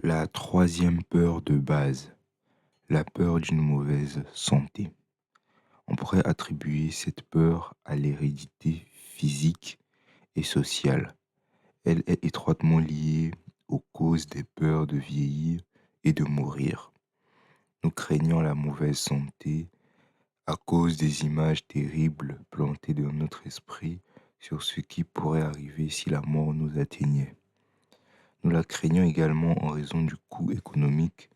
La troisième peur de base, la peur d'une mauvaise santé. On pourrait attribuer cette peur à l'hérédité physique et sociale. Elle est étroitement liée aux causes des peurs de vieillir et de mourir. Nous craignons la mauvaise santé à cause des images terribles plantées dans notre esprit sur ce qui pourrait arriver si la mort nous atteignait. Nous la craignons également en raison du coût économique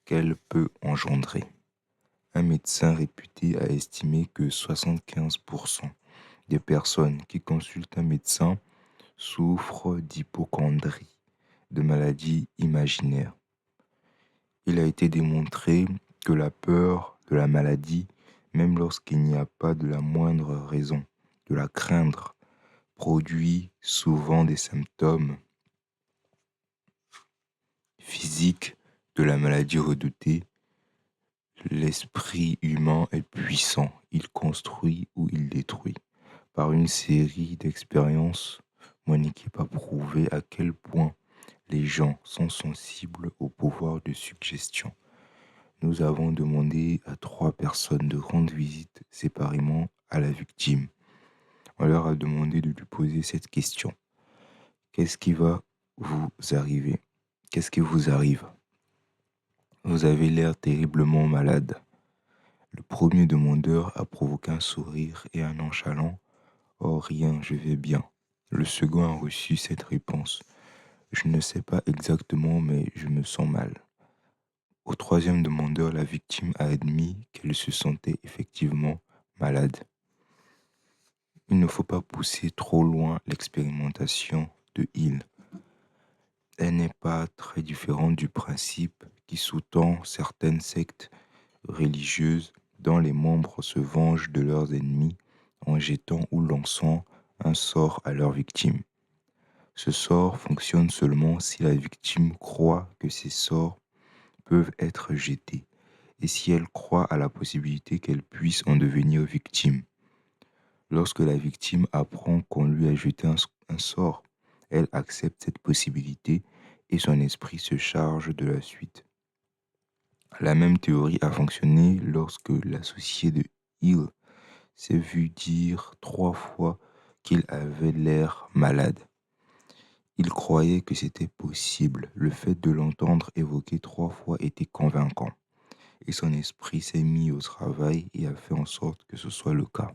qu'elle peut engendrer. Un médecin réputé a estimé que 75% des personnes qui consultent un médecin souffrent d'hypocondrie, de maladies imaginaires. Il a été démontré que la peur de la maladie, même lorsqu'il n'y a pas de la moindre raison de la craindre, produit souvent des symptômes physiques de la maladie redoutée. L'esprit humain est puissant, il construit ou il détruit. Par une série d'expériences, mon équipe a prouvé à quel point les gens sont sensibles au pouvoir de suggestion. Nous avons demandé à 3 personnes de rendre visite séparément à la victime. On leur a demandé de lui poser cette question. Qu'est-ce qui va vous arriver? Qu'est-ce qui vous arrive? Vous avez l'air terriblement malade. Le premier demandeur a provoqué un sourire et un nonchalant. Oh rien, je vais bien. Le second a reçu cette réponse. Je ne sais pas exactement, mais je me sens mal. Au troisième demandeur, la victime a admis qu'elle se sentait effectivement malade. Il ne faut pas pousser trop loin l'expérimentation de Hill. Elle n'est pas très différente du principe qui sous-tend certaines sectes religieuses dont les membres se vengent de leurs ennemis en jetant ou lançant un sort à leur victime. Ce sort fonctionne seulement si la victime croit que ces sorts peuvent être jetés et si elle croit à la possibilité qu'elle puisse en devenir victime. Lorsque la victime apprend qu'on lui a jeté un sort, elle accepte cette possibilité et son esprit se charge de la suite. La même théorie a fonctionné lorsque l'associé de Hill s'est vu dire 3 fois qu'il avait l'air malade. Il croyait que c'était possible. Le fait de l'entendre évoquer 3 fois était convaincant. Et son esprit s'est mis au travail et a fait en sorte que ce soit le cas.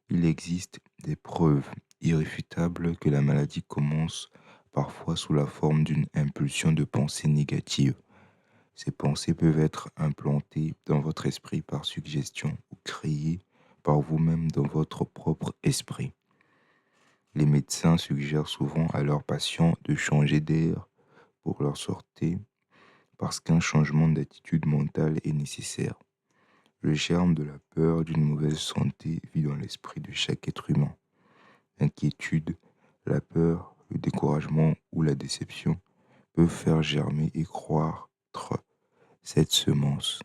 Il existe des preuves irréfutables que la maladie commence parfois sous la forme d'une impulsion de pensée négative. Ces pensées peuvent être implantées dans votre esprit par suggestion ou créées par vous-même dans votre propre esprit. Les médecins suggèrent souvent à leurs patients de changer d'air pour leur santé parce qu'un changement d'attitude mentale est nécessaire. Le germe de la peur d'une mauvaise santé vit dans l'esprit de chaque être humain. L'inquiétude, la peur, le découragement ou la déception peuvent faire germer et croître cette semence.